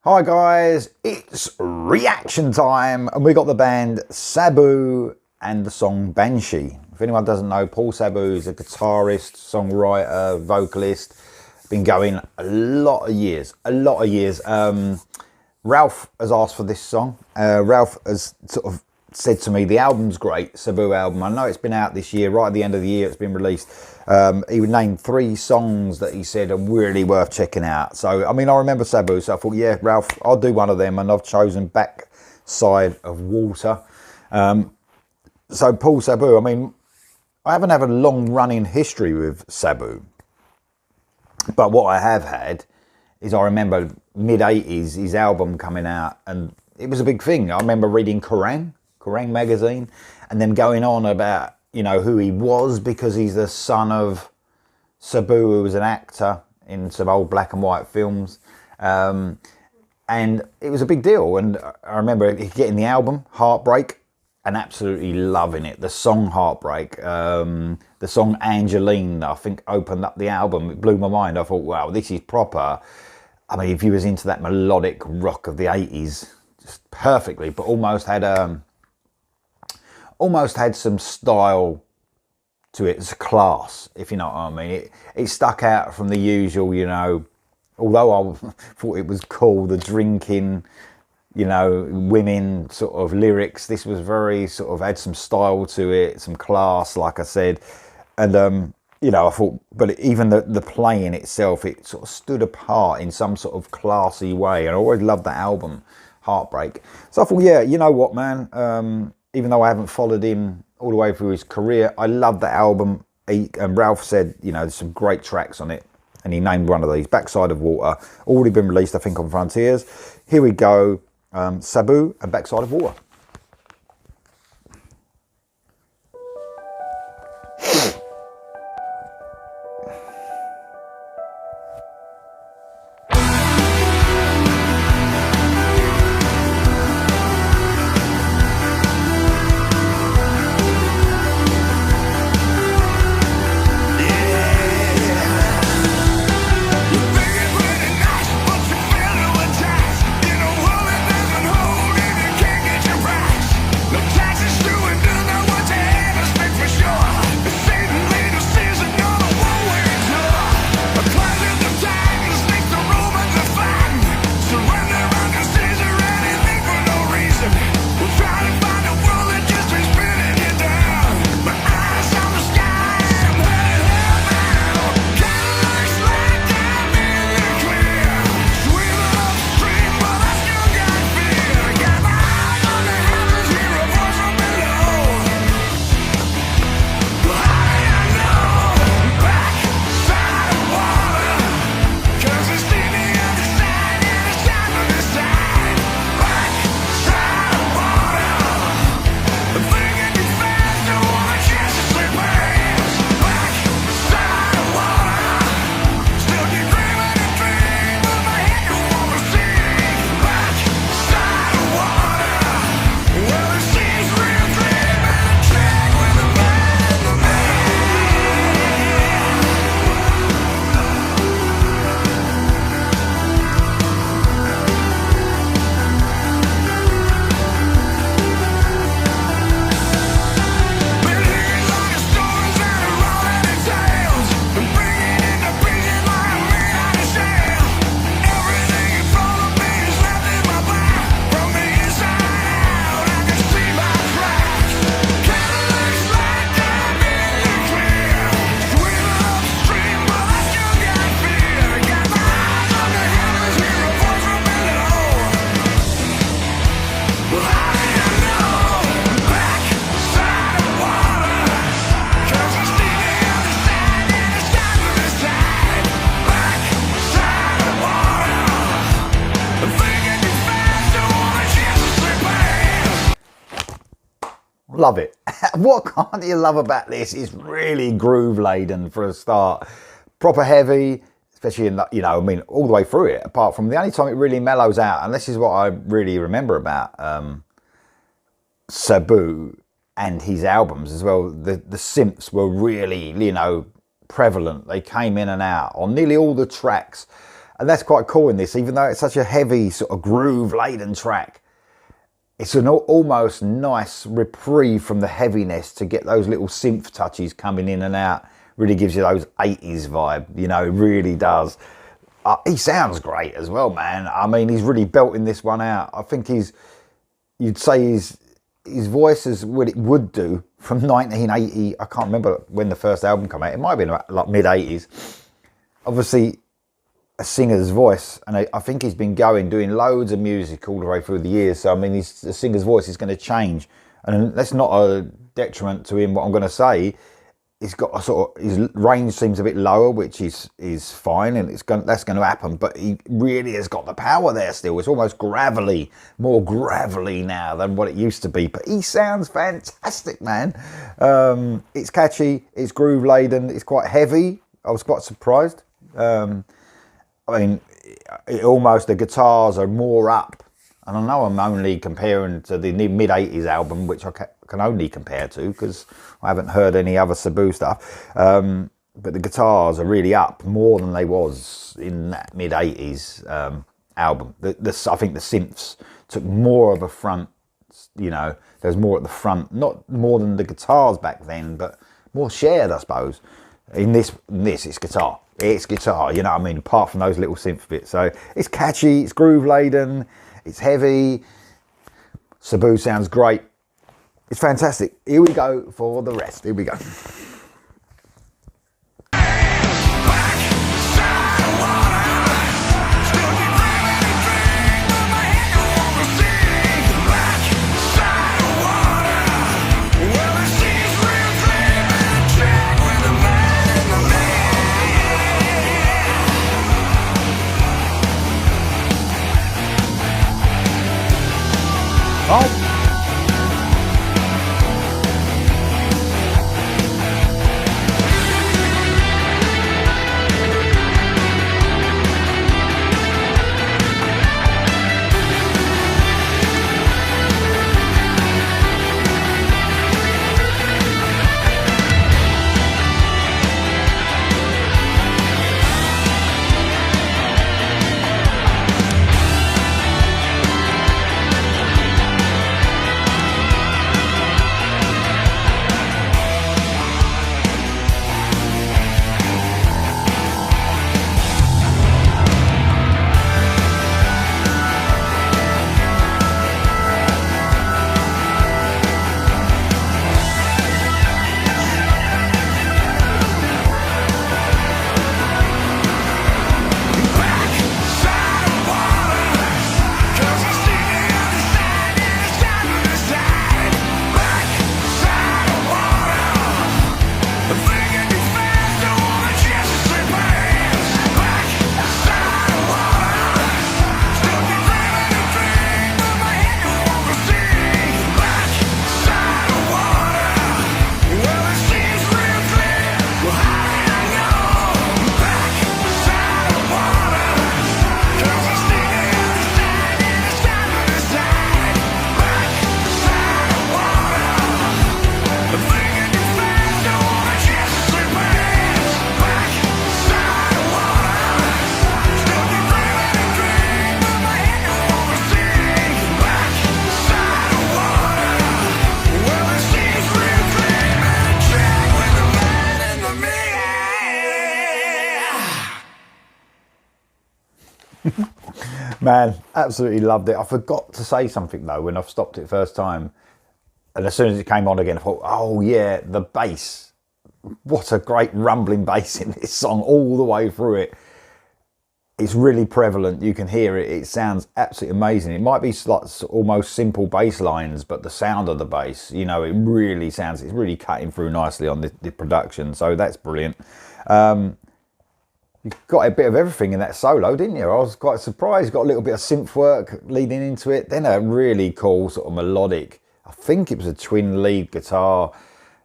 Hi guys, it's reaction time and we got the band Sabu and the song Banshee. If anyone doesn't know, Paul Sabu is a guitarist, songwriter, vocalist. Been going a lot of years. Ralph has asked for this song. Ralph has sort of said to me, the album's great, Sabu album. I know it's been out this year, right at the end of the year it's been released. He would name 3 songs that he said are really worth checking out. So, I mean, I remember Sabu, so I thought, yeah, Ralph, I'll do one of them, and I've chosen Backside of Water. So Paul Sabu, I mean, I haven't had a long running history with Sabu, but what I have had is I remember mid-80s, his album coming out, and it was a big thing. I remember reading Kerrang magazine, and them going on about, you know, who he was, because he's the son of Sabu, who was an actor in some old black and white films. And it was a big deal. And I remember getting the album, Heartbreak, and absolutely loving it. The song Heartbreak, the song Angeline, I think opened up the album. It blew my mind. I thought, wow, this is proper. I mean, if you was into that melodic rock of the 80s, just perfectly, but almost had some style to it. It's a class, if you know what I mean. It stuck out from the usual, you know, although I thought it was cool, the drinking, you know, women sort of lyrics. This was very sort of had some style to it, some class, like I said. And, you know, I thought, but even the playing itself, it sort of stood apart in some sort of classy way. And I always loved that album, Heartbreak. So I thought, yeah, you know what, man, even though I haven't followed him all the way through his career, I love that album. And Ralph said, you know, there's some great tracks on it. And he named one of these, Backside of Water. Already been released, I think, on Frontiers. Here we go, Sabu and Backside of Water. Love it. What can't you love about this? It's really groove laden for a start. Proper heavy, especially in the, you know, I mean, all the way through it, apart from the only time it really mellows out, and this is what I really remember about Sabu and his albums as well. The synths were really, you know, prevalent. They came in and out on nearly all the tracks. And that's quite cool in this, even though it's such a heavy sort of groove-laden track. It's an almost nice reprieve from the heaviness to get those little synth touches coming in and out. Really gives you those 80s vibe, you know, it really does. He sounds great as well, man. I mean, he's really belting this one out. I think you'd say his voice is what it would do from 1980. I can't remember when the first album came out. It might have been like mid-80s. Obviously, a singer's voice, and I think he's been doing loads of music all the way through the years. So I mean, the singer's voice is going to change, and that's not a detriment to him. What I'm going to say, he's got a sort of, his range seems a bit lower, which is fine, and that's going to happen. But he really has got the power there still. It's almost gravelly, more gravelly now than what it used to be. But he sounds fantastic, man. It's catchy, it's groove laden, it's quite heavy. I was quite surprised. I mean, the guitars are more up. And I know I'm only comparing to the mid-80s album, which I can only compare to because I haven't heard any other Sabu stuff. But the guitars are really up more than they was in that mid-80s album. I think the synths took more of a front, you know, there's more at the front. Not more than the guitars back then, but more shared, I suppose. In this it's guitar. It's guitar, you know what I mean? Apart from those little synth bits. So it's catchy, it's groove laden, it's heavy. Sabu sounds great. It's fantastic. Here we go for the rest. Here we go. Oh. Man, absolutely loved it. I forgot to say something though when I've stopped it first time. And as soon as it came on again, I thought, oh yeah, the bass. What a great rumbling bass in this song all the way through it. It's really prevalent. You can hear it. It sounds absolutely amazing. It might be like almost simple bass lines, but the sound of the bass, you know, it really sounds, it's really cutting through nicely on the production. So that's brilliant. You got a bit of everything in that solo, didn't you? I was quite surprised. Got a little bit of synth work leading into it. Then a really cool sort of melodic, I think it was a twin lead guitar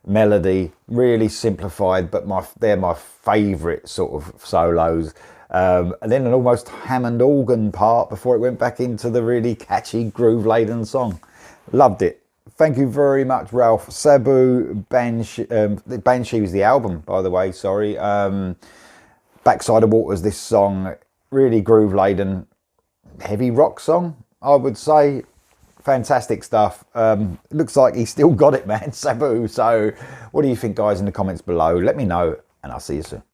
melody, really simplified, but they're my favourite sort of solos. And then an almost Hammond organ part before it went back into the really catchy groove-laden song. Loved it. Thank you very much, Ralph. Sabu, Banshee was the album, by the way, sorry. Backside of Waters, this song, really groove laden, heavy rock song, I would say. Fantastic stuff. Looks like he's still got it, man, Sabu. So what do you think, guys, in the comments below? Let me know, and I'll see you soon.